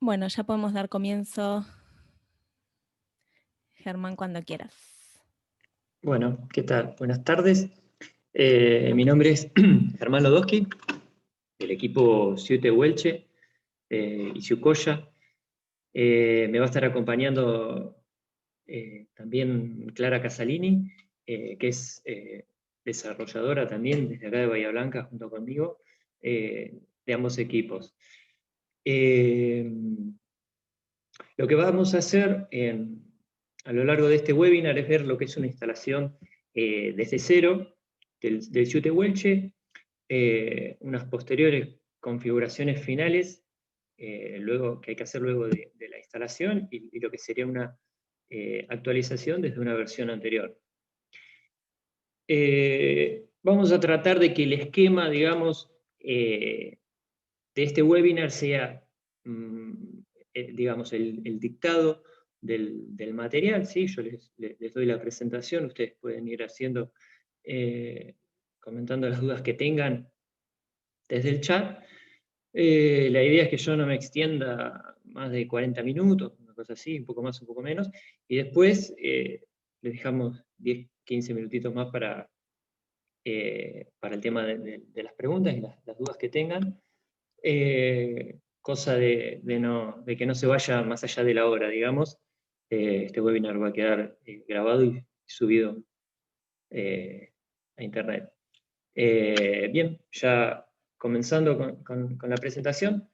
Bueno, ya podemos dar comienzo, Germán, cuando quieras. Bueno, ¿qué tal? Buenas tardes. Mi nombre es Germán Lodowski, del equipo Ciute Huelche y Ciucoya. Me va a estar acompañando también Clara Casalini, que es desarrolladora también desde acá de Bahía Blanca, junto conmigo, de ambos equipos. Eh, lo que vamos a hacer a lo largo de este webinar es ver lo que es una instalación desde cero del Ciute Huelche, unas posteriores configuraciones finales, luego, que hay que hacer luego de la instalación y lo que sería una actualización desde una versión anterior. Vamos a tratar de que el esquema, digamos, de este webinar sea, digamos, el dictado del material, ¿sí? Yo les doy la presentación, ustedes pueden ir haciendo, comentando las dudas que tengan desde el chat. La idea es que yo no me extienda más de 40 minutos, una cosa así, un poco más, un poco menos, y después les dejamos 10, 15 minutitos más para el tema de las preguntas y las dudas que tengan. Cosa de que no se vaya más allá de la hora, digamos. Este webinar va a quedar grabado y subido a internet. Bien, ya comenzando con la presentación,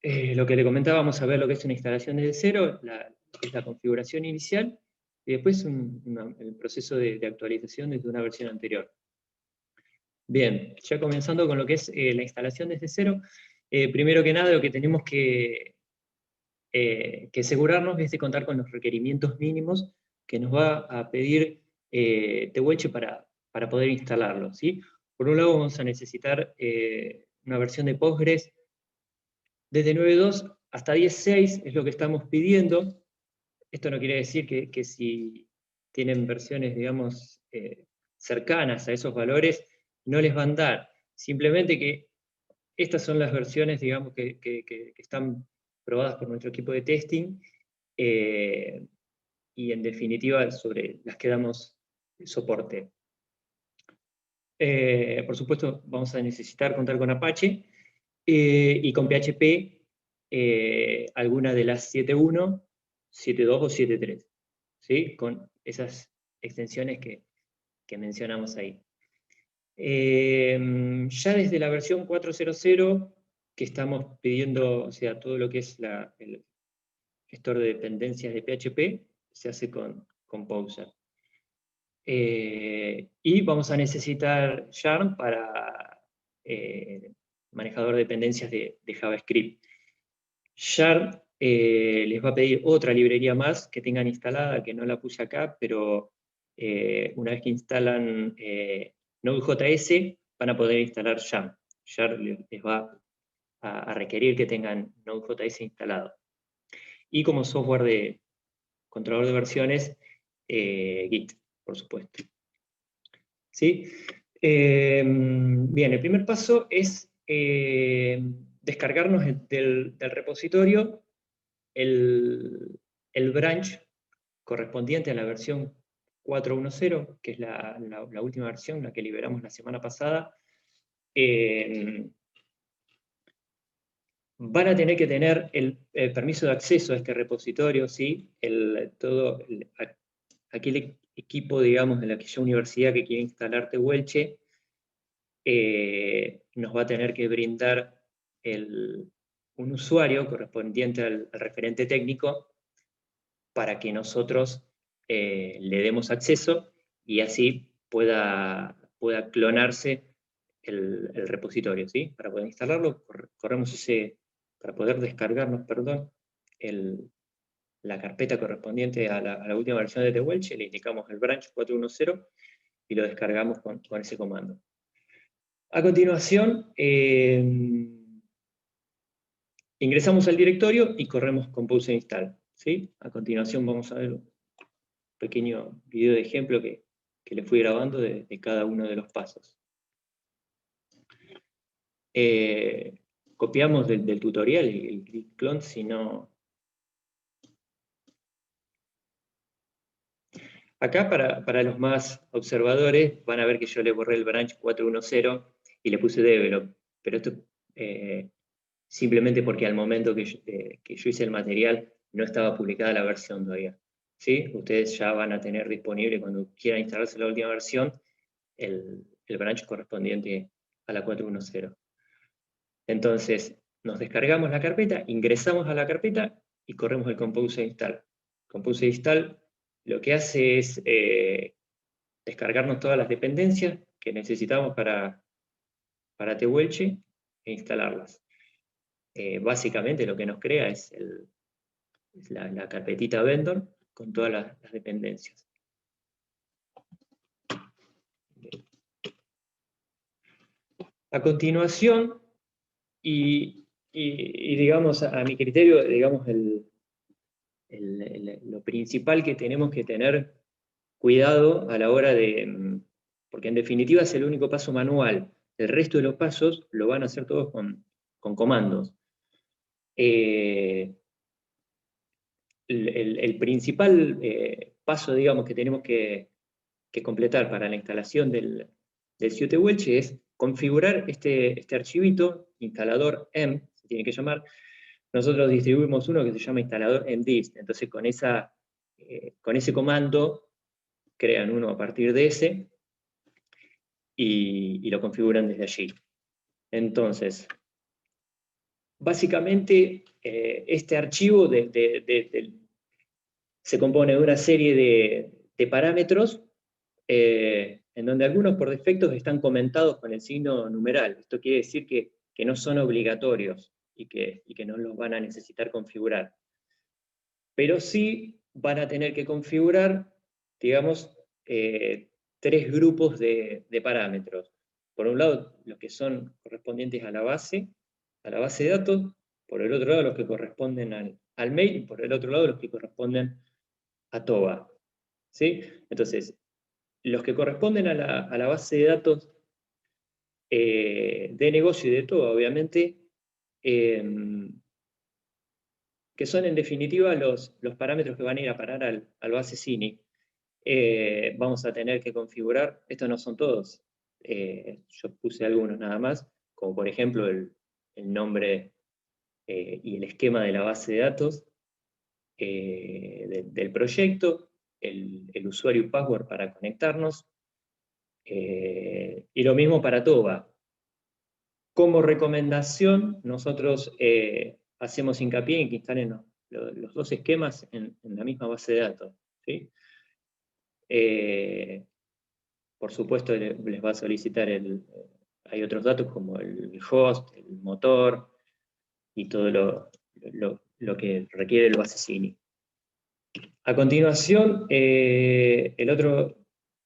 lo que le comentaba, vamos a ver lo que es una instalación desde cero, lo que es la configuración inicial, y después el proceso de actualización desde una versión anterior. Bien, ya comenzando con lo que es la instalación desde cero, primero que nada lo que tenemos que asegurarnos es de contar con los requerimientos mínimos que nos va a pedir Tehuelche para poder instalarlo, ¿sí? Por un lado vamos a necesitar una versión de Postgres desde 9.2 hasta 10.6, es lo que estamos pidiendo. Esto no quiere decir que si tienen versiones, digamos, cercanas a esos valores, no les van a dar. Simplemente que estas son las versiones, digamos, que están probadas por nuestro equipo de testing, y en definitiva sobre las que damos soporte. Por supuesto, vamos a necesitar contar con Apache y con PHP, alguna de las 7.1, 7.2 o 7.3, ¿sí? Con esas extensiones que mencionamos ahí. Ya desde la versión 4.0.0, que estamos pidiendo, o sea, todo lo que es el gestor de dependencias de PHP, se hace con Composer. Y vamos a necesitar Yarn para manejador de dependencias de JavaScript. Yarn les va a pedir otra librería más que tengan instalada, que no la puse acá, pero una vez que instalan Node.js, van a poder instalar Yarn. Yarn les va a requerir que tengan Node.js instalado. Y como software de controlador de versiones, Git, por supuesto. ¿Sí? Bien, el primer paso es descargarnos del repositorio el branch correspondiente a la versión 4.1.0, que es la última versión, la que liberamos la semana pasada. Van a tener que tener el permiso de acceso a este repositorio, ¿sí? Aquel equipo, digamos, de aquella universidad que quiere instalar Tehuelche, nos va a tener que brindar un usuario correspondiente al referente técnico para que nosotros le demos acceso y así pueda clonarse el repositorio, ¿sí? Para poder instalarlo, para poder descargarnos, perdón, la carpeta correspondiente a la última versión de Tehuelche, le indicamos el branch 4.1.0 y lo descargamos con ese comando. A continuación, ingresamos al directorio y corremos Compose Install, ¿sí? A continuación vamos a ver un pequeño video de ejemplo que le fui grabando de cada uno de los pasos. copiamos del tutorial el git clone, si no... Acá, para los más observadores, van a ver que yo le borré el branch 410 y le puse develop, pero esto simplemente porque al momento que yo hice el material no estaba publicada la versión todavía. ¿Sí? Ustedes ya van a tener disponible, cuando quieran instalarse la última versión, el branch correspondiente a la 410. Entonces, nos descargamos la carpeta, ingresamos a la carpeta y corremos el compose install. Compose install lo que hace es descargarnos todas las dependencias que necesitamos para Tehuelche e instalarlas. Básicamente lo que nos crea es la carpetita vendor con todas las dependencias. A continuación, y digamos, a mi criterio, digamos, lo principal que tenemos que tener cuidado a la hora de, porque en definitiva es el único paso manual, el resto de los pasos lo van a hacer todos con comandos. El principal paso, digamos, que tenemos que completar para la instalación del Ciute Welche es configurar este archivito, instalador M, se tiene que llamar. Nosotros distribuimos uno que se llama instalador mdist, entonces con ese comando crean uno a partir de ese y lo configuran desde allí. Entonces, básicamente este archivo se compone de una serie de parámetros en donde algunos por defecto están comentados con el signo numeral. Esto quiere decir que no son obligatorios y que no los van a necesitar configurar. Pero sí van a tener que configurar, digamos, tres grupos de parámetros. Por un lado, los que son correspondientes a la base de datos, por el otro lado, los que corresponden al mail, y por el otro lado, los que corresponden a TOBA. ¿Sí? Entonces, los que corresponden a la base de datos de negocio y de TOBA, obviamente, que son en definitiva los parámetros que van a ir a parar al base CINI. Vamos a tener que configurar, estos no son todos, yo puse algunos nada más, como por ejemplo el nombre y el esquema de la base de datos del proyecto, el usuario y password para conectarnos, y lo mismo para TOBA. Como recomendación, nosotros hacemos hincapié en que instalen los dos esquemas en la misma base de datos. ¿Sí? Por supuesto, les va a solicitar hay otros datos como el host, el motor y todo lo que requiere el base CINI. A continuación, el otro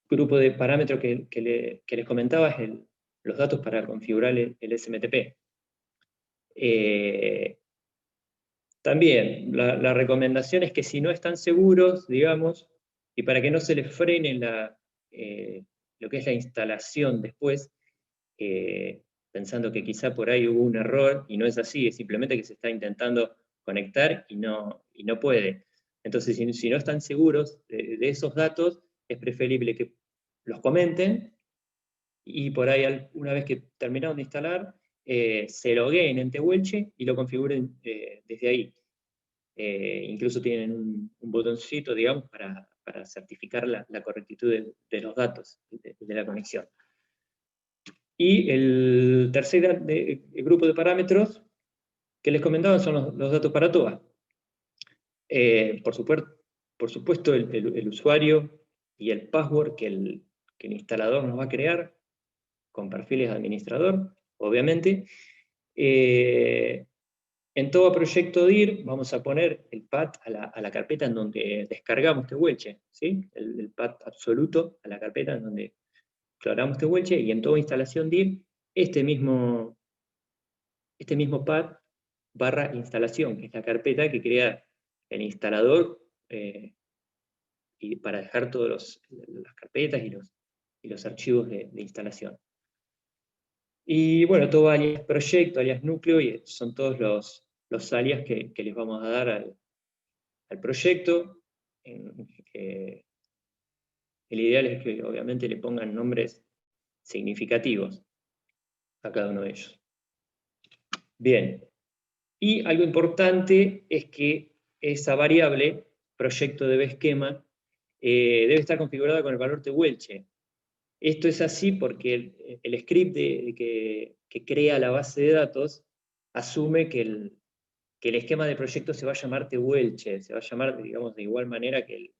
grupo de parámetros que les comentaba es los datos para configurar el SMTP. También, la recomendación es que si no están seguros, digamos, y para que no se les frene lo que es la instalación después, pensando que quizá por ahí hubo un error, y no es así, es simplemente que se está intentando conectar y no puede. Entonces, si no están seguros de esos datos, es preferible que los comenten, y por ahí, una vez que terminaron de instalar, se logueen en Tehuelche y lo configuren desde ahí. Incluso tienen un botoncito, digamos, para certificar la correctitud de los datos de la conexión. Y el tercer grupo de parámetros que les comentaba son los datos para TOBA. Por supuesto, el usuario y el password que el instalador nos va a crear, con perfiles de administrador, obviamente. En todo proyecto DIR vamos a poner el path a la carpeta en donde descargamos Tehuelche, ¿sí? El path absoluto a la carpeta en donde exploramos Tehuelche, y en toda instalación DIR este mismo path / instalación, que es la carpeta que crea el instalador y para dejar todas las carpetas y los archivos de instalación. Y bueno, todo alias proyecto, alias núcleo, y son todos los alias que les vamos a dar al proyecto. El ideal es que obviamente le pongan nombres significativos a cada uno de ellos. Bien, y algo importante es que esa variable, proyecto de esquema, debe estar configurada con el valor tehuelche. Esto es así porque el script que crea la base de datos asume que el esquema de proyecto se va a llamar tehuelche, se va a llamar, digamos, de igual manera que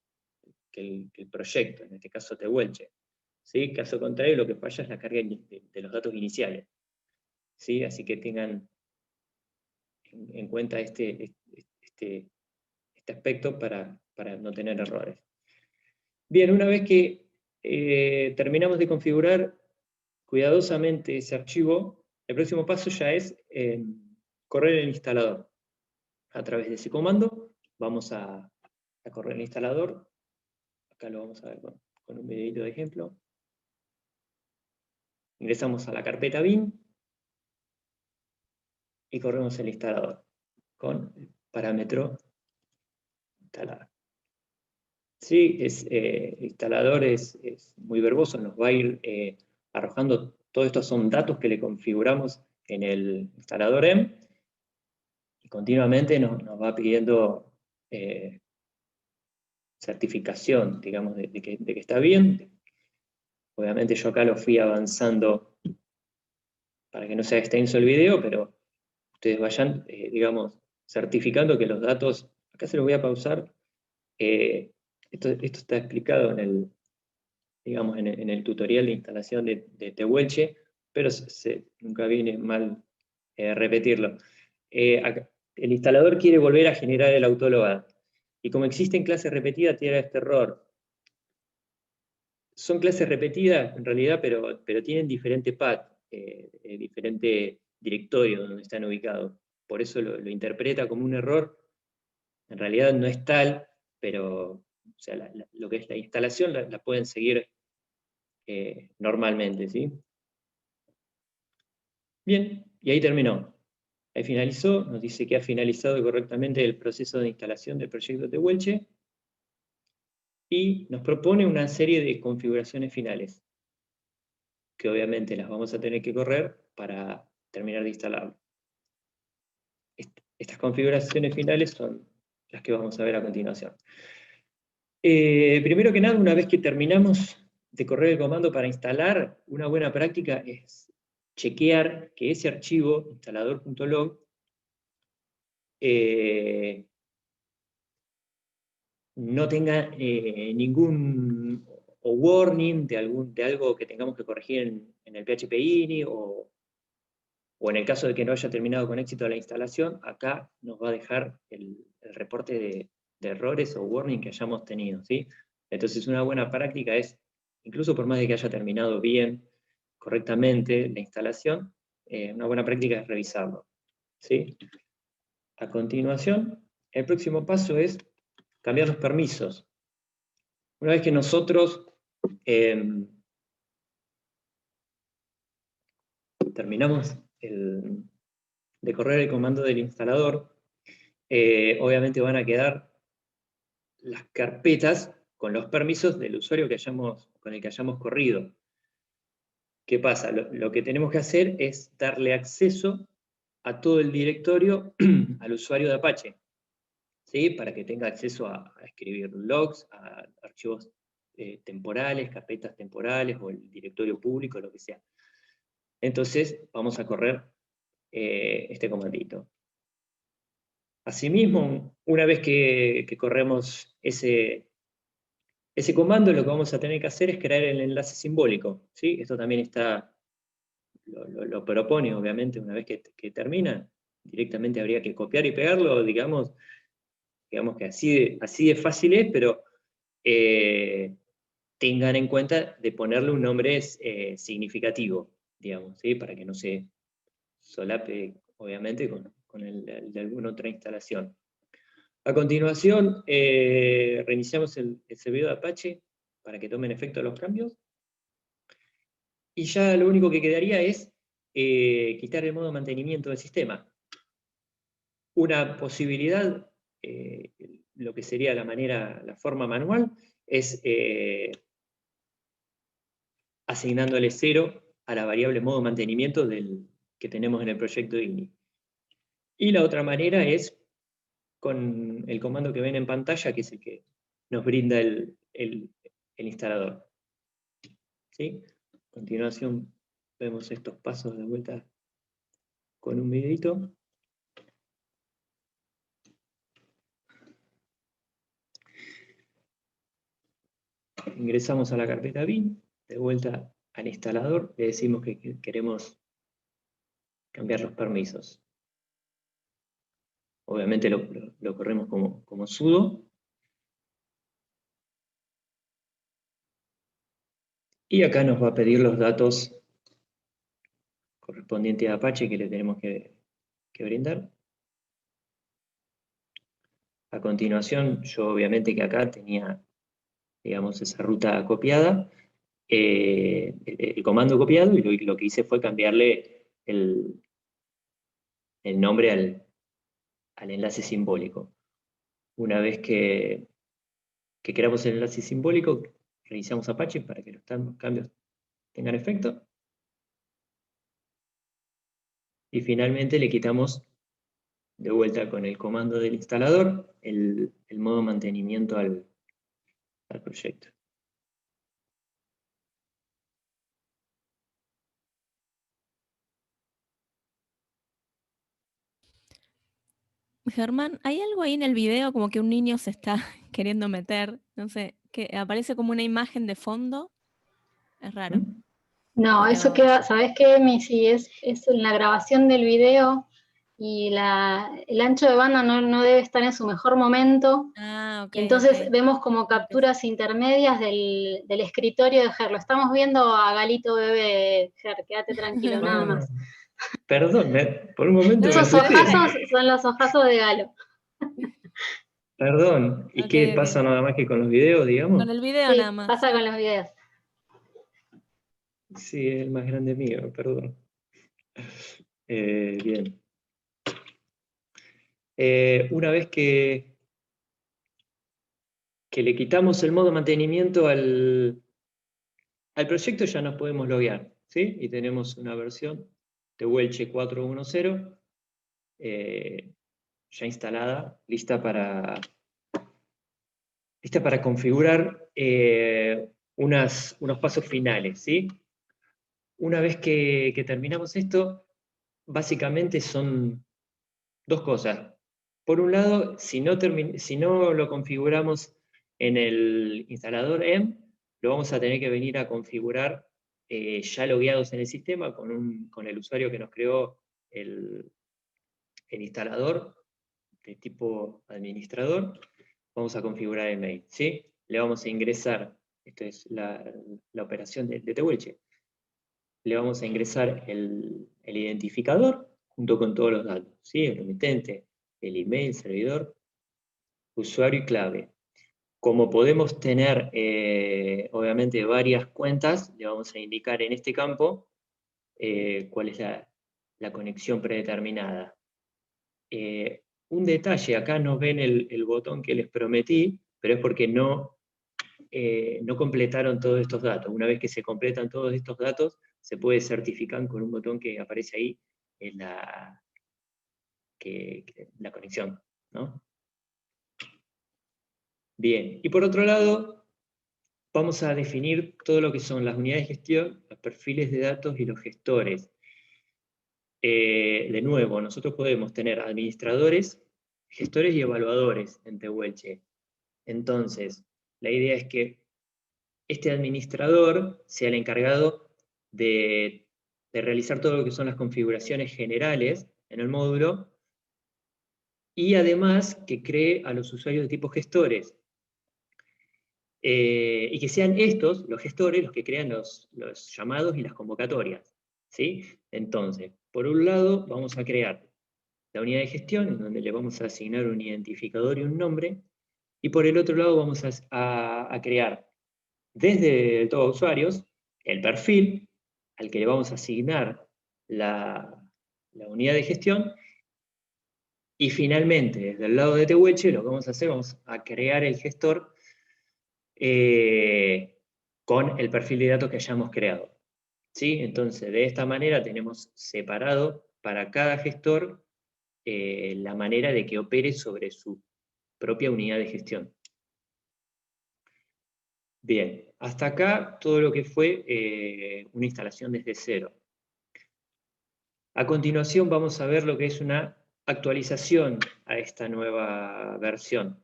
el proyecto, en este caso tehuelche. ¿Sí? Caso contrario, lo que falla es la carga de los datos iniciales. ¿Sí? Así que tengan en cuenta este aspecto para no tener errores. Bien, una vez que terminamos de configurar cuidadosamente ese archivo, el próximo paso ya es correr el instalador. A través de ese comando vamos a correr el instalador. Acá lo vamos a ver con un videito de ejemplo. Ingresamos a la carpeta bin y corremos el instalador con el parámetro instalar. Sí, el instalador es muy verboso, nos va a ir arrojando, todos estos son datos que le configuramos en el instalador EM, y continuamente nos va pidiendo certificación, digamos, de que está bien. Obviamente yo acá lo fui avanzando para que no sea extenso el video, pero ustedes vayan, digamos, certificando que los datos, acá se los voy a pausar, esto está explicado en el, digamos, en el tutorial de instalación de Tehuelche, pero nunca viene mal repetirlo. El instalador quiere volver a generar el autologad, y como existen clases repetidas, tiene este error. Son clases repetidas en realidad, pero tienen diferente path, diferente directorio donde están ubicados. Por eso lo interpreta como un error. En realidad no es tal, pero o sea, lo que es la instalación la pueden seguir normalmente, ¿sí? Bien, y ahí terminó. Ahí finalizó, nos dice que ha finalizado correctamente el proceso de instalación del proyecto Tehuelche, y nos propone una serie de configuraciones finales, que obviamente las vamos a tener que correr para terminar de instalarlo. Estas configuraciones finales son las que vamos a ver a continuación. Primero que nada, una vez que terminamos de correr el comando para instalar, una buena práctica es chequear que ese archivo, instalador.log, no tenga ningún warning de algo que tengamos que corregir en el PHP INI, o en el caso de que no haya terminado con éxito la instalación, acá nos va a dejar el reporte de errores o warning que hayamos tenido, ¿sí? Entonces una buena práctica es, incluso por más de que haya terminado bien, correctamente la instalación, una buena práctica es revisarlo, ¿sí? A continuación, el próximo paso es cambiar los permisos. Una vez que nosotros terminamos de correr el comando del instalador, obviamente van a quedar las carpetas con los permisos del usuario con el que hayamos corrido. ¿Qué pasa? Lo que tenemos que hacer es darle acceso a todo el directorio al usuario de Apache, ¿sí? Para que tenga acceso a escribir logs, a archivos temporales, carpetas temporales, o el directorio público, lo que sea. Entonces vamos a correr este comandito. Asimismo, una vez que corremos ese comando, lo que vamos a tener que hacer es crear el enlace simbólico, ¿sí? Esto también lo propone, obviamente, una vez que termina. Directamente habría que copiar y pegarlo, digamos que así de fácil es, pero tengan en cuenta de ponerle un nombre significativo, digamos, ¿sí? Para que no se solape, obviamente, con el de alguna otra instalación. A continuación, reiniciamos el servidor de Apache para que tomen efecto los cambios. Y ya lo único que quedaría es quitar el modo mantenimiento del sistema. Una posibilidad, lo que sería la forma manual, es asignándole 0 a la variable modo mantenimiento que tenemos en el proyecto INI. Y la otra manera es con el comando que ven en pantalla, que es el que nos brinda el instalador. ¿Sí? A continuación vemos estos pasos de vuelta con un videito. Ingresamos a la carpeta bin, de vuelta al instalador, le decimos que queremos cambiar los permisos. Obviamente lo corremos como sudo. Y acá nos va a pedir los datos correspondientes a Apache que le tenemos que brindar. A continuación, yo obviamente que acá tenía, digamos, esa ruta copiada, el comando copiado, y lo que hice fue cambiarle el nombre al enlace simbólico. Una vez que creamos el enlace simbólico, reiniciamos Apache para que los cambios tengan efecto. Y finalmente le quitamos de vuelta con el comando del instalador el modo mantenimiento al proyecto. Germán, ¿hay algo ahí en el video como que un niño se está queriendo meter? No sé, que aparece como una imagen de fondo. Es raro. ¿Mm? No, Porque eso no. queda, ¿sabés qué, Emi? Sí, es en la grabación del video y el ancho de banda no debe estar en su mejor momento. Ah, ok. Y entonces Ok. vemos como capturas intermedias del escritorio de Ger. Lo estamos viendo a Galito Bebé, Ger, quédate tranquilo, nada más. Perdón, por un momento me Esos asusté. ojazos son los ojazos de Galo. Perdón, ¿y Ok, qué ok. pasa nada más que con los videos, digamos? Con el video nada Sí, más. pasa con los videos. Sí, es el más grande mío, perdón. Bien. Una vez que le quitamos el modo mantenimiento al proyecto, ya nos podemos loguear, ¿sí? Y tenemos una versión de Welche 4.1.0 ya instalada, lista para configurar unos pasos finales, ¿sí? Una vez que terminamos esto, básicamente son dos cosas. Por un lado, si no lo configuramos en el instalador EM, lo vamos a tener que venir a configurar ya logueados en el sistema con el usuario que nos creó el instalador de tipo administrador. Vamos a configurar el mail, ¿sí? Le vamos a ingresar, esta es la operación de Tehuelche, le vamos a ingresar el identificador junto con todos los datos, ¿sí? El remitente, el email, servidor, usuario y clave. Como podemos tener, obviamente, varias cuentas, le vamos a indicar en este campo cuál es la conexión predeterminada. Un detalle, acá no ven el botón que les prometí, pero es porque no completaron todos estos datos. Una vez que se completan todos estos datos, se puede certificar con un botón que aparece ahí en la conexión, ¿no? Bien, y por otro lado, vamos a definir todo lo que son las unidades de gestión, los perfiles de datos y los gestores. De nuevo, nosotros podemos tener administradores, gestores y evaluadores en Tehuelche. Entonces, la idea es que este administrador sea el encargado de realizar todo lo que son las configuraciones generales en el módulo y además que cree a los usuarios de tipo gestores. Y que sean estos, los gestores, los que crean los llamados y las convocatorias, ¿sí? Entonces, por un lado, vamos a crear la unidad de gestión, en donde le vamos a asignar un identificador y un nombre, y por el otro lado vamos a crear desde todos usuarios el perfil al que le vamos a asignar la unidad de gestión. Y finalmente, desde el lado de Tehuelche, lo que vamos a hacer, vamos a crear el gestor con el perfil de datos que hayamos creado. ¿Sí? Entonces, de esta manera tenemos separado para cada gestor la manera de que opere sobre su propia unidad de gestión. Bien, hasta acá todo lo que fue una instalación desde cero. A continuación vamos a ver lo que es una actualización a esta nueva versión.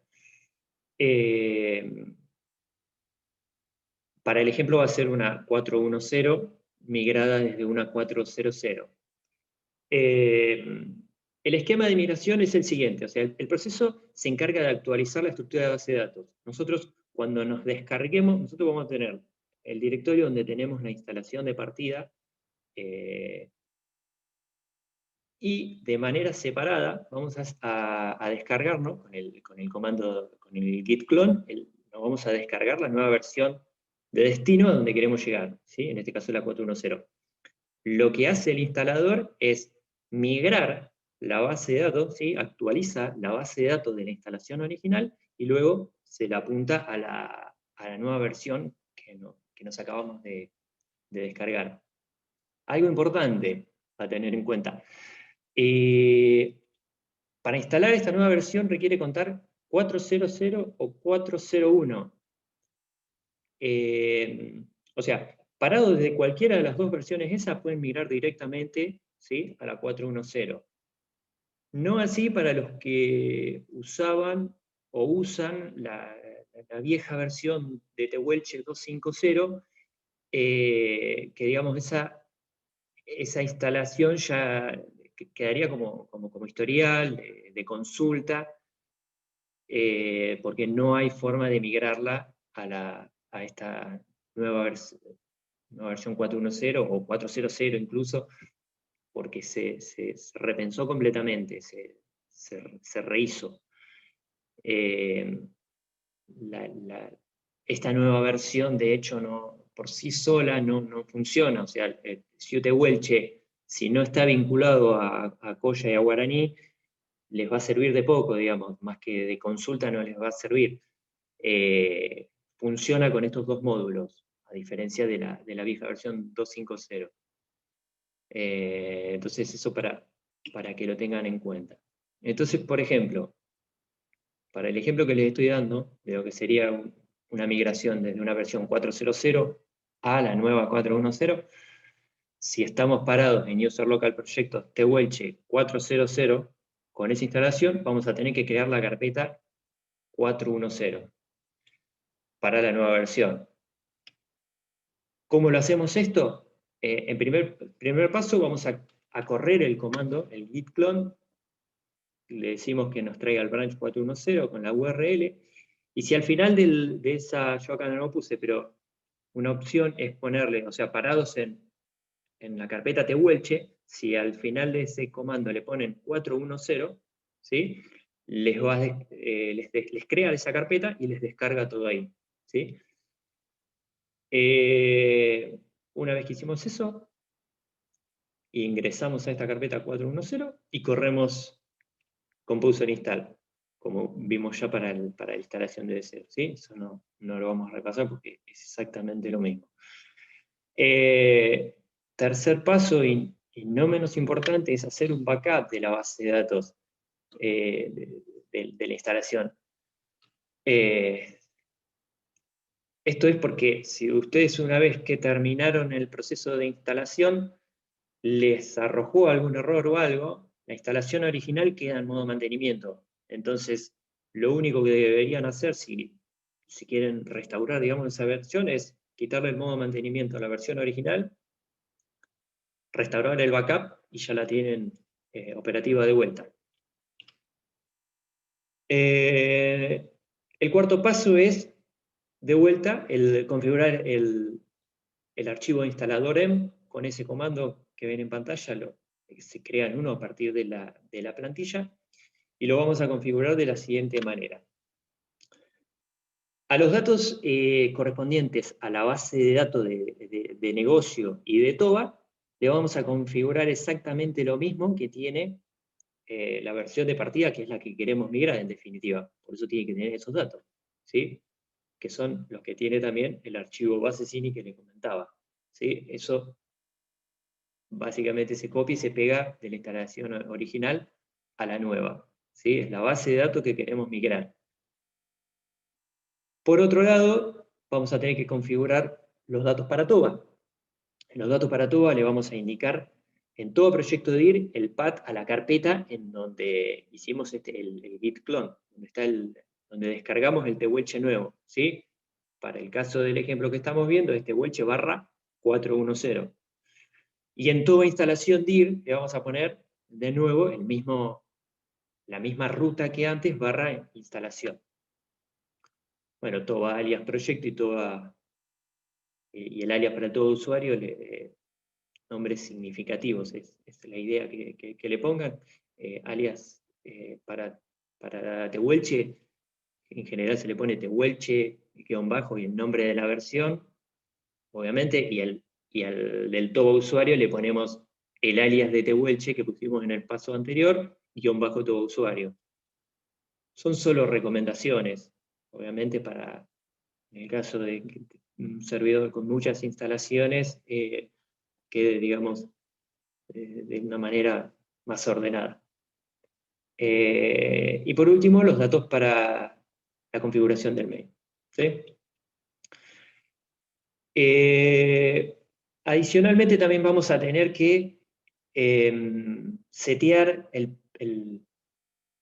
Para el ejemplo va a ser una 4.1.0 migrada desde una 4.0.0. El esquema de migración es el siguiente, o sea, el proceso se encarga de actualizar la estructura de base de datos. Nosotros, cuando nos descarguemos, nosotros vamos a tener el directorio donde tenemos la instalación de partida, y de manera separada vamos a descargarnos con el comando, con el git clone, nos vamos a descargar la nueva versión de destino a donde queremos llegar, ¿sí? En este caso la 4.1.0. Lo que hace el instalador es migrar la base de datos, ¿sí? Actualiza la base de datos de la instalación original y luego se la apunta a la nueva versión que nos acabamos de descargar. Algo importante a tener en cuenta. Para instalar esta nueva versión requiere contar 4.0.0 o 4.0.1. O sea, parado desde cualquiera de las dos versiones esas, pueden migrar directamente, ¿sí?, a la 4.1.0. No así para los que usaban o usan la vieja versión de Tehuelche 2.5.0, que digamos esa instalación ya quedaría como historial de consulta, porque no hay forma de migrarla a esta nueva versión 4.1.0 o 4.0.0 incluso, porque se repensó completamente, se rehizo. Esta nueva versión, de hecho, por sí sola no funciona. O sea, el Ciudad Tehuelche, si no está vinculado a Coya y a Guaraní, les va a servir de poco, digamos, más que de consulta no les va a servir. Funciona con estos dos módulos, a diferencia de la vieja versión 2.5.0. Entonces, eso para que lo tengan en cuenta. Entonces, por ejemplo, para el ejemplo que les estoy dando, de lo que sería una migración desde una versión 4.0.0 a la nueva 4.1.0, si estamos parados en User Local Proyectos Tehuelche 4.0.0, con esa instalación vamos a tener que crear la carpeta 4.1.0 para la nueva versión. ¿Cómo lo hacemos esto? En primer paso vamos a correr el comando, el git clone, le decimos que nos traiga el branch 4.1.0 con la URL, y si al final de esa, yo acá no lo puse, pero una opción es ponerle, o sea, parados en la carpeta Tehuelche, si al final de ese comando le ponen 4.1.0, ¿sí?, les crea esa carpeta y les descarga todo ahí, ¿sí? Una vez que hicimos eso, ingresamos a esta carpeta 4.1.0 y corremos Composer Install, como vimos ya para la instalación de deseo, ¿sí? Eso no lo vamos a repasar porque es exactamente lo mismo. Tercer paso, y no menos importante, es hacer un backup de la base de datos de la instalación. Esto es porque si ustedes, una vez que terminaron el proceso de instalación, les arrojó algún error o algo, la instalación original queda en modo mantenimiento. Entonces, lo único que deberían hacer, si quieren restaurar, digamos, esa versión, es quitarle el modo mantenimiento a la versión original, restaurar el backup y ya la tienen operativa de vuelta. El cuarto paso es, de vuelta, el configurar el archivo de instalador EM con ese comando que ven en pantalla. Se crean uno a partir de la plantilla y lo vamos a configurar de la siguiente manera. A los datos correspondientes a la base de datos de negocio y de TOBA, le vamos a configurar exactamente lo mismo que tiene la versión de partida, que es la que queremos migrar en definitiva. Por eso tiene que tener esos datos, ¿sí? Que son los que tiene también el archivo base CINI que le comentaba, ¿sí? Eso básicamente se copia y se pega de la instalación original a la nueva, ¿sí? Es la base de datos que queremos migrar. Por otro lado, vamos a tener que configurar los datos para TOBA. En los datos para TOBA le vamos a indicar en todo proyecto de DIR el path a la carpeta en donde hicimos el git clone, donde descargamos el tehuelche nuevo, ¿sí? Para el caso del ejemplo que estamos viendo, es tehuelche /410. Y en toda instalación DIR le vamos a poner de nuevo la misma ruta que antes, /instalación. Bueno, TOBA alias proyecto y el alias para todo usuario, nombres significativos, es la idea que le pongan. Alias para tehuelche, en general se le pone tehuelche, _ y el nombre de la versión, obviamente, y al del TOBA usuario le ponemos el alias de tehuelche que pusimos en el paso anterior, _ TOBA usuario. Son solo recomendaciones, obviamente, en el caso de un servidor con muchas instalaciones, quede, digamos, de una manera más ordenada. Y por último, los datos para la configuración del mail, ¿sí? Adicionalmente también vamos a tener que setear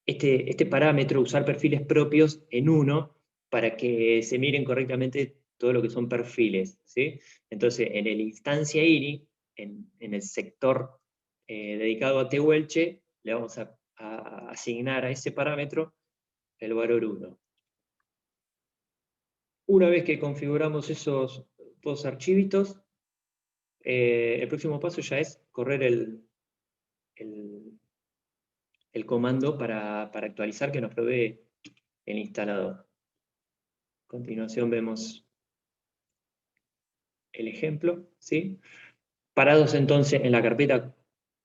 este parámetro, usar perfiles propios en uno, para que se miren correctamente todo lo que son perfiles, ¿sí? Entonces, en el instancia INI, en el sector dedicado a tehuelche, le vamos a asignar a ese parámetro el valor 1. Una vez que configuramos esos dos archivitos, el próximo paso ya es correr el comando para actualizar que nos provee el instalador. A continuación vemos el ejemplo, ¿sí? Parados entonces en la carpeta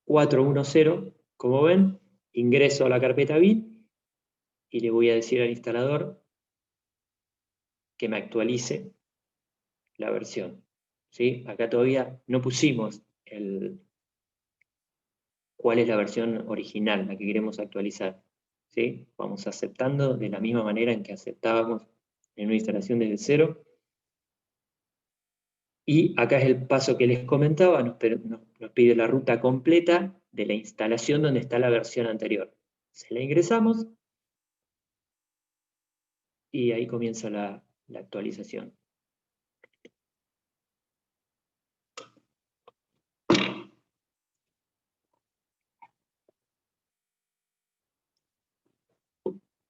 410, como ven, ingreso a la carpeta bin y le voy a decir al instalador que me actualice la versión, ¿sí? Acá todavía no pusimos cuál es la versión original, la que queremos actualizar, ¿sí? Vamos aceptando de la misma manera en que aceptábamos en una instalación desde cero. Y acá es el paso que les comentaba, nos pide la ruta completa de la instalación donde está la versión anterior. Se la ingresamos y ahí comienza la actualización.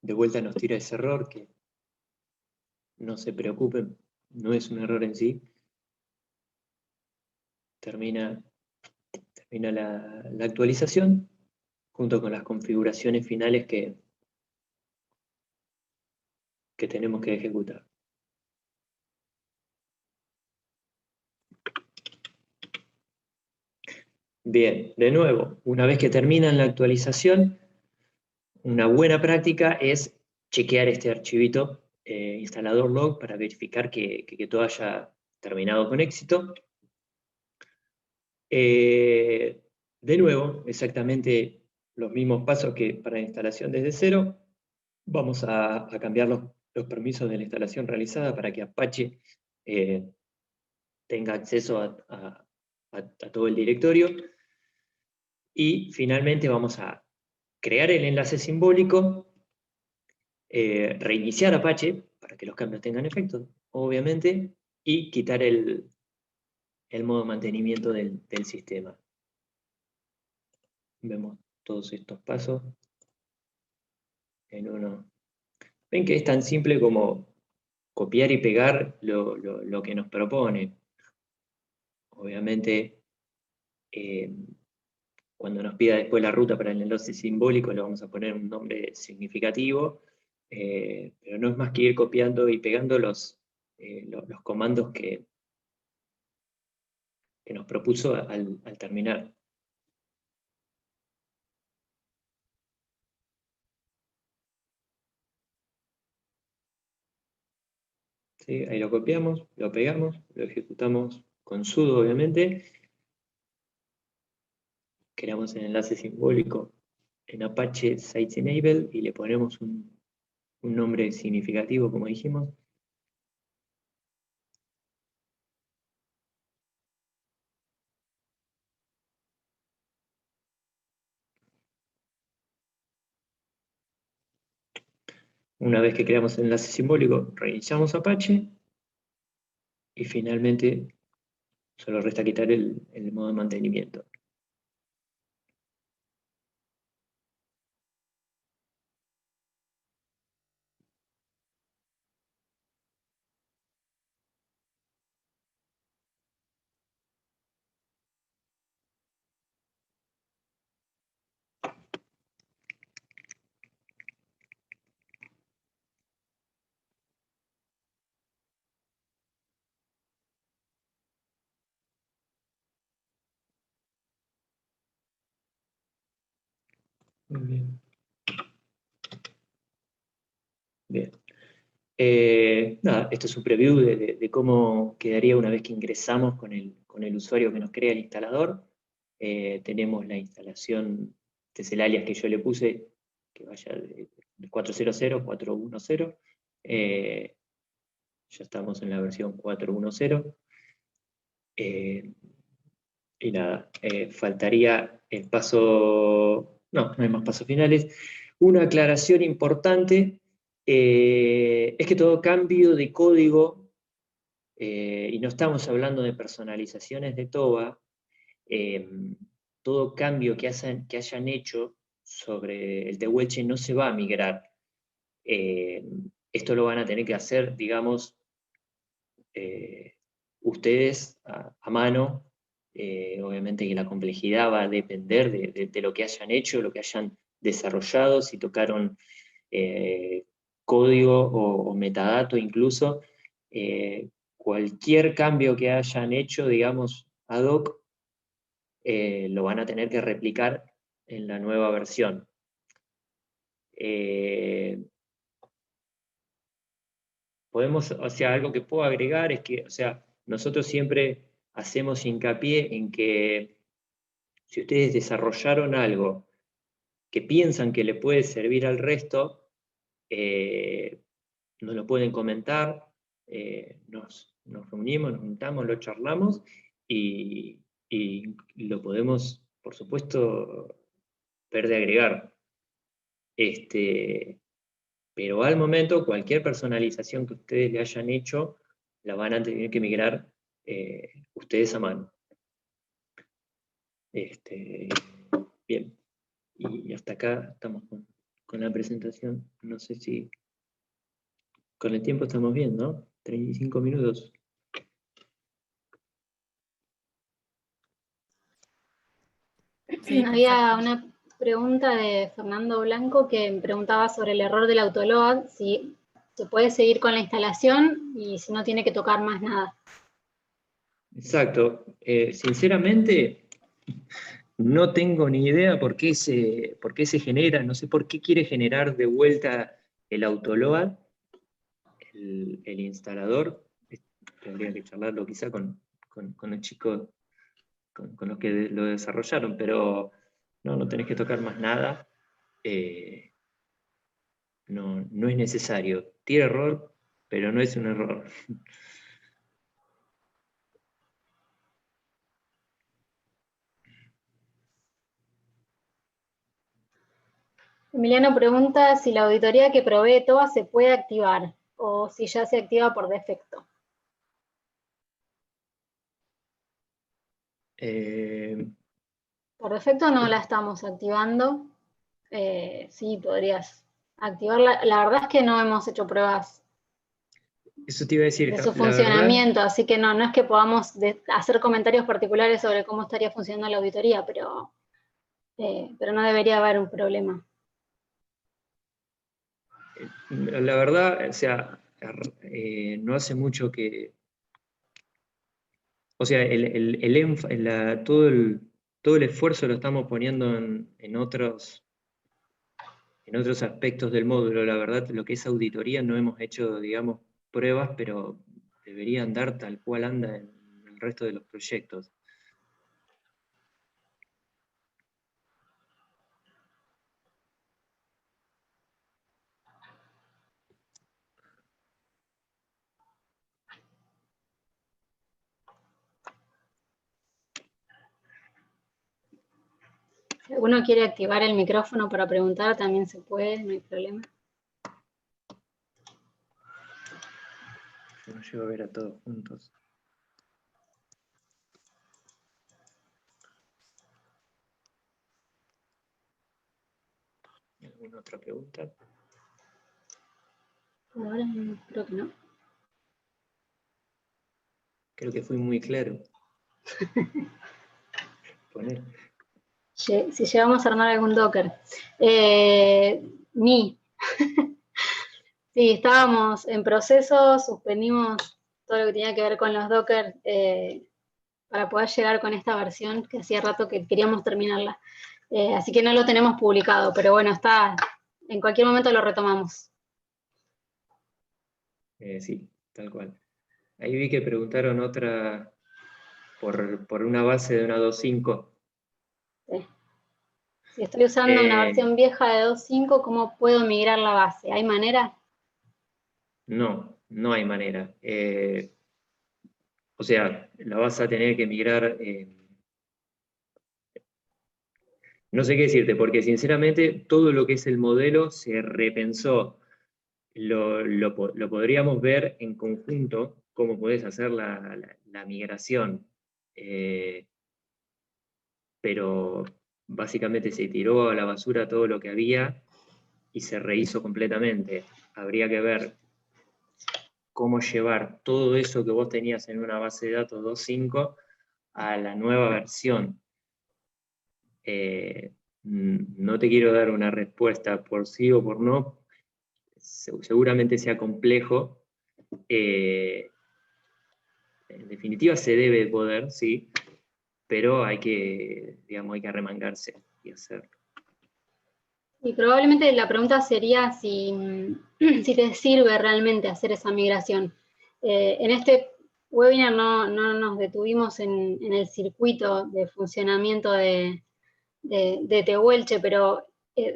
De vuelta nos tira ese error, que no se preocupen, no es un error en sí. Termina la actualización junto con las configuraciones finales que tenemos que ejecutar. Bien, de nuevo, una vez que terminan la actualización, una buena práctica es chequear este archivito instalador log para verificar que todo haya terminado con éxito. De nuevo, exactamente los mismos pasos que para la instalación desde cero. Vamos a cambiar los permisos de la instalación realizada para que Apache tenga acceso a todo el directorio. Y finalmente vamos a crear el enlace simbólico, reiniciar Apache para que los cambios tengan efecto, obviamente, y quitar el modo mantenimiento del sistema. Vemos todos estos pasos en uno. Ven que es tan simple como copiar y pegar lo que nos propone. Obviamente, cuando nos pida después la ruta para el enlace simbólico, le vamos a poner un nombre significativo, pero no es más que ir copiando y pegando los comandos que que nos propuso al terminar. ¿Sí? Ahí lo copiamos, lo pegamos, lo ejecutamos con sudo, obviamente. Creamos el enlace simbólico en Apache Sites Enable y le ponemos un nombre significativo, como dijimos. Una vez que creamos el enlace simbólico, reiniciamos Apache y finalmente solo resta quitar el modo de mantenimiento. Muy bien. Bien. Nada, esto es un preview de cómo quedaría una vez que ingresamos con el usuario que nos crea el instalador. Tenemos la instalación, este es el alias que yo le puse, que vaya de 400 a 410. Ya estamos en la versión 410. Y nada, faltaría el paso, no hay más pasos finales. Una aclaración importante es que todo cambio de código, y no estamos hablando de personalizaciones de TOA, todo cambio que hayan hecho sobre el tehuelche no se va a migrar. Esto lo van a tener que hacer, digamos, ustedes a mano. Obviamente que la complejidad va a depender de lo que hayan hecho, lo que hayan desarrollado, si tocaron código o metadato incluso. Cualquier cambio que hayan hecho, digamos, ad hoc, lo van a tener que replicar en la nueva versión. Podemos, o sea, algo que puedo agregar es que, o sea, nosotros siempre hacemos hincapié en que si ustedes desarrollaron algo que piensan que le puede servir al resto, nos lo pueden comentar, nos reunimos, nos juntamos, lo charlamos y lo podemos, por supuesto, ver de agregar. Pero al momento, cualquier personalización que ustedes le hayan hecho, la van a tener que migrar ustedes a mano. Bien, y hasta acá estamos con la presentación. No sé si con el tiempo estamos bien, ¿no? 35 minutos. Sí, Había perfecto. una pregunta de Fernando Blanco que me preguntaba sobre el error del autoload, si se puede seguir con la instalación y si no tiene que tocar más nada. Exacto. Sinceramente, no tengo ni idea por qué se genera, no sé por qué quiere generar de vuelta el autoload, el instalador. Tendría que charlarlo quizá con el chico, con los que lo desarrollaron, pero no tenés que tocar más nada. No es necesario. Tiene error, pero no es un error. Emiliano pregunta si la auditoría que provee TOA se puede activar o si ya se activa por defecto. Por defecto no la estamos activando. Sí, podrías activarla. La verdad es que no hemos hecho pruebas Eso te iba a decir, de su la verdad. funcionamiento, así que no es que podamos hacer comentarios particulares sobre cómo estaría funcionando la auditoría, pero no debería haber un problema. La verdad, o sea, no hace mucho que... O sea, todo el esfuerzo lo estamos poniendo en otros aspectos del módulo. La verdad, lo que es auditoría no hemos hecho, digamos, pruebas, pero debería andar tal cual anda en el resto de los proyectos. Si alguno quiere activar el micrófono para preguntar, también se puede, no hay problema. Yo no llego a ver a todos juntos. ¿Alguna otra pregunta? Ahora creo que no. Creo que fui muy claro. Poner. Si llegamos a armar algún Docker. Ni. Sí, estábamos en proceso, suspendimos todo lo que tenía que ver con los Docker para poder llegar con esta versión, que hacía rato que queríamos terminarla. Así que no lo tenemos publicado, pero bueno, está, en cualquier momento lo retomamos. Sí, tal cual. Ahí vi que preguntaron otra por una base de una 2.5. Sí. Si estoy usando una versión vieja de 2.5, ¿cómo puedo migrar la base? ¿Hay manera? No, no hay manera. O sea, la vas a tener que migrar. No sé qué decirte, porque sinceramente todo lo que es el modelo se repensó. Lo podríamos ver en conjunto, cómo podés hacer la migración. Pero básicamente se tiró a la basura todo lo que había y se rehizo completamente. Habría que ver cómo llevar todo eso que vos tenías en una base de datos 2.5 a la nueva versión. No te quiero dar una respuesta por sí o por no, seguramente sea complejo. En definitiva se debe poder, sí, pero hay que arremangarse y hacerlo. Y probablemente la pregunta sería si te sirve realmente hacer esa migración. En este webinar no nos detuvimos en el circuito de funcionamiento de Tehuelche, pero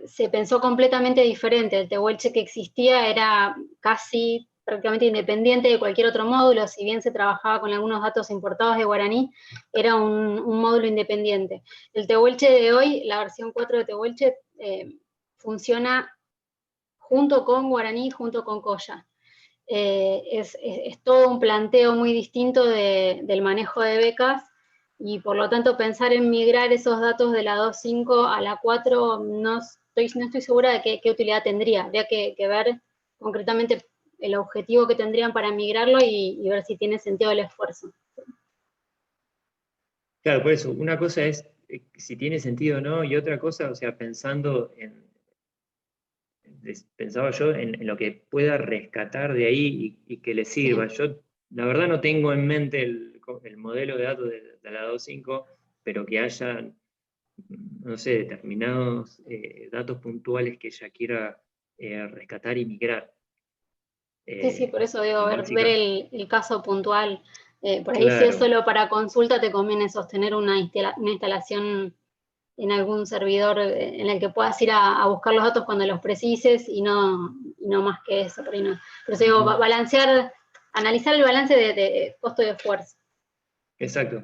se pensó completamente diferente. El Tehuelche que existía era casi prácticamente independiente de cualquier otro módulo, si bien se trabajaba con algunos datos importados de Guaraní, era un módulo independiente. El Tehuelche de hoy, la versión 4 de Tehuelche, funciona junto con Guaraní, junto con Colla. Es todo un planteo muy distinto del manejo de becas, y por lo tanto pensar en migrar esos datos de la 2.5 a la 4 no estoy segura de qué utilidad tendría. Habría que ver concretamente el objetivo que tendrían para migrarlo y ver si tiene sentido el esfuerzo. Claro, por eso, una cosa es si tiene sentido o no, y otra cosa, o sea, pensaba yo en lo que pueda rescatar de ahí y que le sirva. Sí. Yo, la verdad, no tengo en mente el modelo de datos de la 2.5, pero que haya, no sé, determinados datos puntuales que ella quiera rescatar y migrar. Sí, por eso digo, ver el caso puntual. Por ahí, claro, si es solo para consulta, te conviene sostener una instalación en algún servidor en el que puedas ir a buscar los datos cuando los precises y no más que eso. Por ahí no. Pero eso digo, analizar el balance de costo y esfuerzo. Exacto.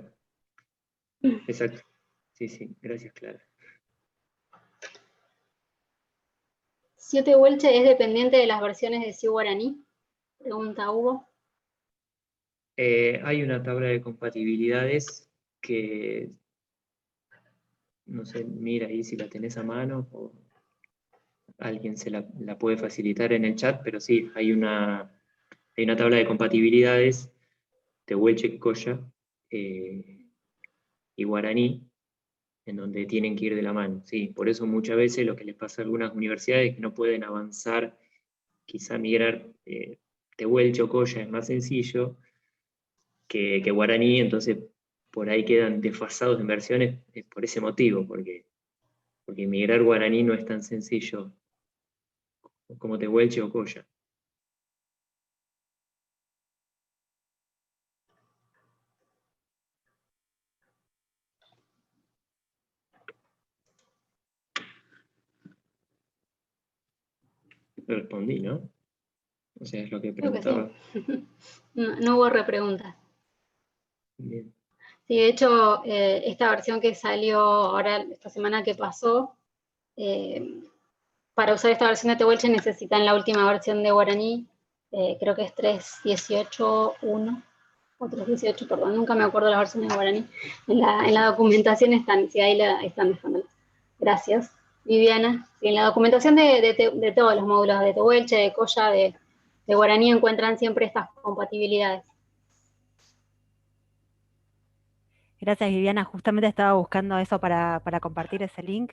Exacto. Sí, gracias, Clara. ¿CIO Tehuelche es dependiente de las versiones de CIO Guaraní? Pregunta Hugo. Hay una tabla de compatibilidades que, no sé, mira ahí si la tenés a mano o alguien se la puede facilitar en el chat, pero sí, hay una tabla de compatibilidades Tehuelche, Colla y Guaraní, en donde tienen que ir de la mano. Sí, por eso muchas veces lo que les pasa a algunas universidades es que no pueden avanzar, quizá migrar Tehuelche o Colla es más sencillo que Guaraní, entonces por ahí quedan desfasados en versiones por ese motivo, porque migrar guaraní no es tan sencillo como tehuelche o colla. Respondí, ¿no? O sea, es lo que Creo que preguntaba. sí. No hubo repreguntas. Bien. Sí, de hecho, esta versión que salió ahora, esta semana que pasó, para usar esta versión de Tehuelche necesitan la última versión de guaraní, creo que es 3.18.1 o 3.18, perdón, nunca me acuerdo las versiones de guaraní. En la documentación están, sí, ahí están dejándolas. Gracias, Viviana. Sí, en la documentación de todos los módulos de Tehuelche, de Colla, de guaraní encuentran siempre estas compatibilidades. Gracias, Viviana. Justamente estaba buscando eso para compartir ese link.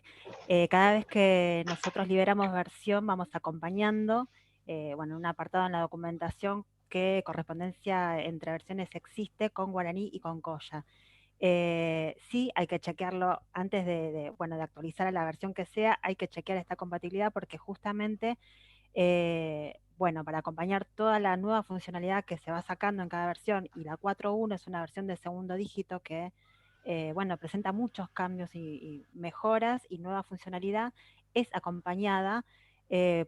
Cada vez que nosotros liberamos versión, vamos acompañando, un apartado en la documentación que correspondencia entre versiones existe con guaraní y con colla. Sí, hay que chequearlo antes de actualizar a la versión que sea, hay que chequear esta compatibilidad porque justamente, para acompañar toda la nueva funcionalidad que se va sacando en cada versión, y la 4.1 es una versión de segundo dígito que, presenta muchos cambios y mejoras y nueva funcionalidad, es acompañada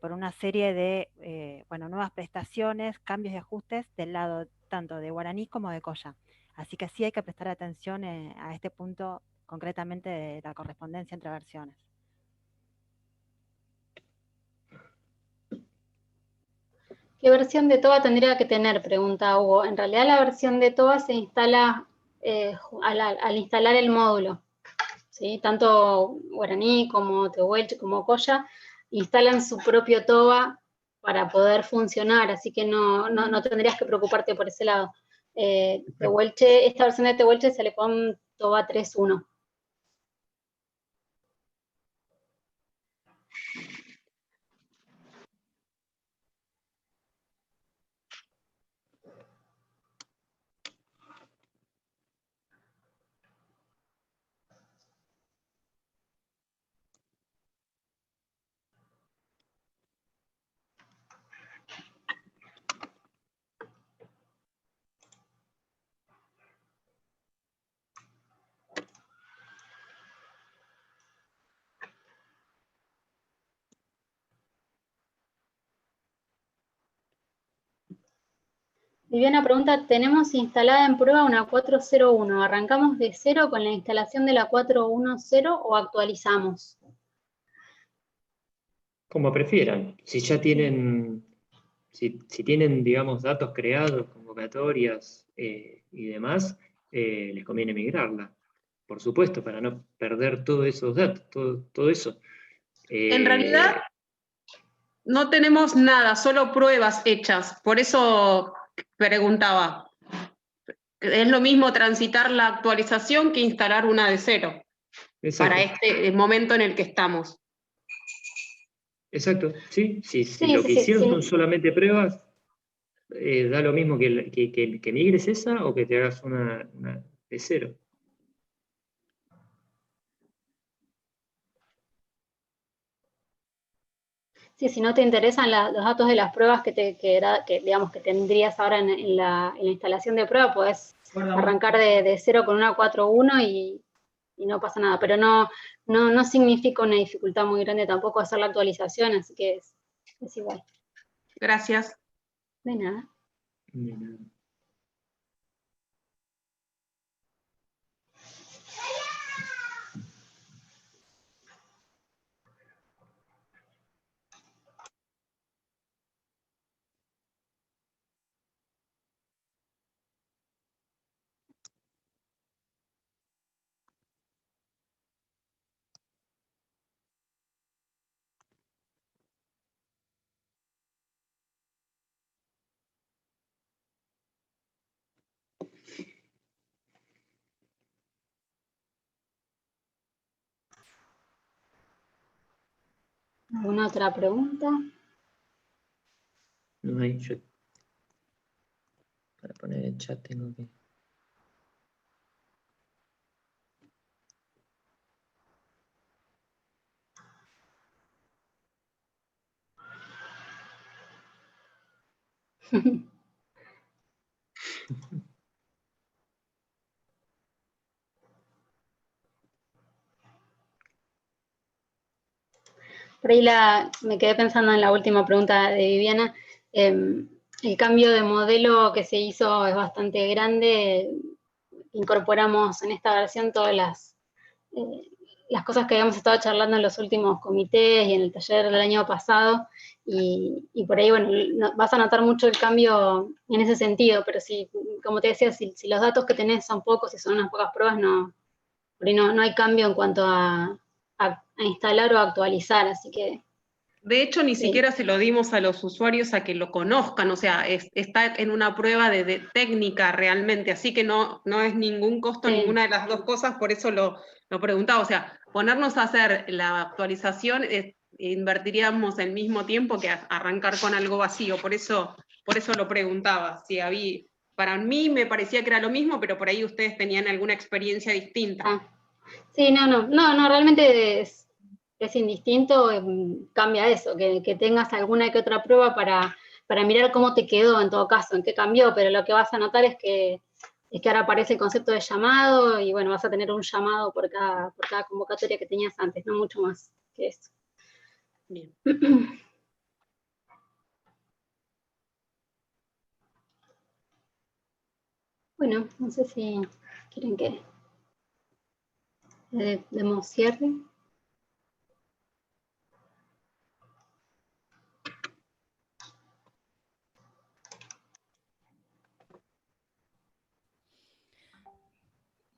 por una serie de nuevas prestaciones, cambios y ajustes del lado tanto de guaraní como de colla. Así que sí hay que prestar atención a este punto concretamente de la correspondencia entre versiones. ¿Qué versión de TOA tendría que tener? Pregunta Hugo. En realidad la versión de TOA se instala al instalar el módulo. ¿Sí? Tanto guaraní como tehuelche como colla instalan su propio TOA para poder funcionar, así que no tendrías que preocuparte por ese lado. Tehuelche, esta versión de Tehuelche se le pone TOA 3.1. Viviana pregunta, tenemos instalada en prueba una 4.0.1, ¿arrancamos de cero con la instalación de la 4.1.0 o actualizamos? Como prefieran. Si ya tienen, si tienen, digamos, datos creados, convocatorias y demás, les conviene migrarla. Por supuesto, para no perder todos esos datos, todo eso. En realidad, no tenemos nada, solo pruebas hechas. Por eso preguntaba. Es lo mismo transitar la actualización que instalar una de cero. Exacto. Para este momento en el que estamos. Exacto, sí. Si Sí, lo que sí, hicieron sí. son solamente pruebas, da lo mismo que migres esa o que te hagas una de cero. Sí, si no te interesan los datos de las pruebas digamos, que tendrías ahora en la instalación de prueba, puedes arrancar de cero con una 4.1 y no pasa nada. Pero no significa una dificultad muy grande tampoco hacer la actualización, así que es igual. Gracias. De nada. ¿Alguna otra pregunta? No hay, yo para poner el chat tengo que... Por ahí me quedé pensando en la última pregunta de Viviana. El cambio de modelo que se hizo es bastante grande. Incorporamos en esta versión todas las cosas que habíamos estado charlando en los últimos comités y en el taller del año pasado. Y por ahí, bueno, vas a notar mucho el cambio en ese sentido, pero si, como te decía, si los datos que tenés son pocos y son unas pocas pruebas, por ahí no hay cambio en cuanto a instalar o actualizar, así que... De hecho, ni sí. siquiera se lo dimos a los usuarios a que lo conozcan, o sea, está en una prueba de técnica realmente, así que no es ningún costo Sí. ninguna de las dos cosas, por eso lo preguntaba, o sea, ponernos a hacer la actualización, invertiríamos el mismo tiempo que arrancar con algo vacío, por eso lo preguntaba, si había, para mí me parecía que era lo mismo, pero por ahí ustedes tenían alguna experiencia distinta. Sí, no, realmente es indistinto, cambia eso, que tengas alguna que otra prueba para mirar cómo te quedó en todo caso, en qué cambió, pero lo que vas a notar es que ahora aparece el concepto de llamado y bueno, vas a tener un llamado por cada convocatoria que tenías antes, no mucho más que eso. Bien. Bueno, no sé si quieren que le demos cierre.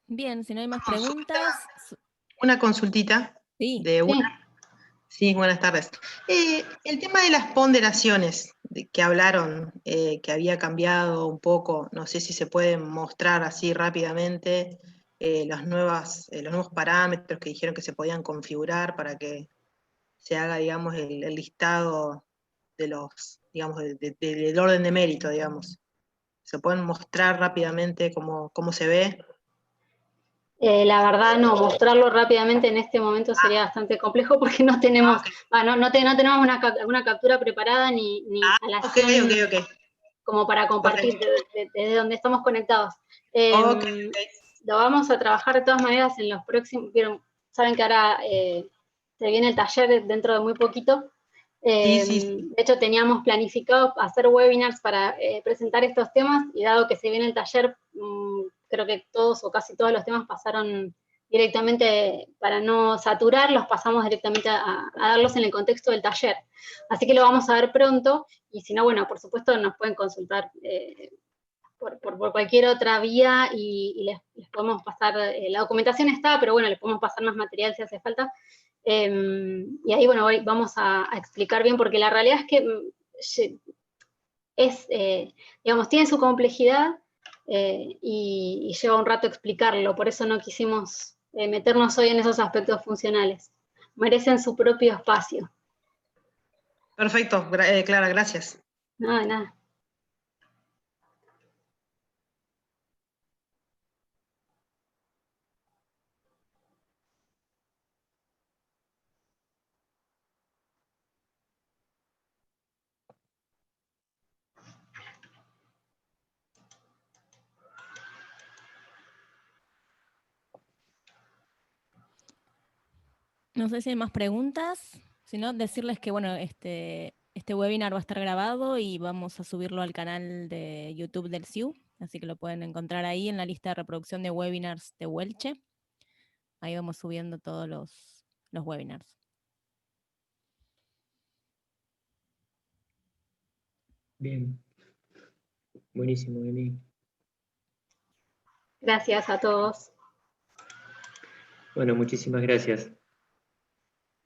Bien, si no hay más preguntas. Una consultita. Sí. Sí, buenas tardes. El tema de las ponderaciones que hablaron, que había cambiado un poco, no sé si se pueden mostrar así rápidamente los nuevos parámetros que dijeron que se podían configurar para que se haga, digamos, el listado de los, digamos, del orden de mérito, digamos. ¿Se pueden mostrar rápidamente cómo se ve? La verdad, no, mostrarlo rápidamente en este momento sería bastante complejo porque no tenemos, no tenemos una captura preparada ni a la acción como para compartir desde donde estamos conectados. Lo vamos a trabajar de todas maneras en los próximos, saben que ahora se viene el taller dentro de muy poquito. Sí. De hecho, teníamos planificado hacer webinars para presentar estos temas y dado que se viene el taller, creo que todos o casi todos los temas pasaron directamente, para no saturar, los pasamos directamente a darlos en el contexto del taller. Así que lo vamos a ver pronto, y si no, bueno, por supuesto nos pueden consultar por cualquier otra vía y les podemos pasar, la documentación está, pero bueno, les podemos pasar más material si hace falta. Y ahí, bueno, vamos a explicar bien, porque la realidad es que digamos, tiene su complejidad y lleva un rato explicarlo, por eso no quisimos meternos hoy en esos aspectos funcionales. Merecen su propio espacio. Perfecto, Clara, gracias. No, de nada. No sé si hay más preguntas, si no, decirles que bueno, este webinar va a estar grabado y vamos a subirlo al canal de YouTube del CIU, así que lo pueden encontrar ahí en la lista de reproducción de webinars de Welche. Ahí vamos subiendo todos los webinars. Bien. Buenísimo, Emi. Gracias a todos. Bueno, muchísimas gracias.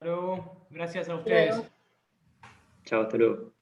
Hasta luego. Gracias a ustedes. Chao, hasta luego.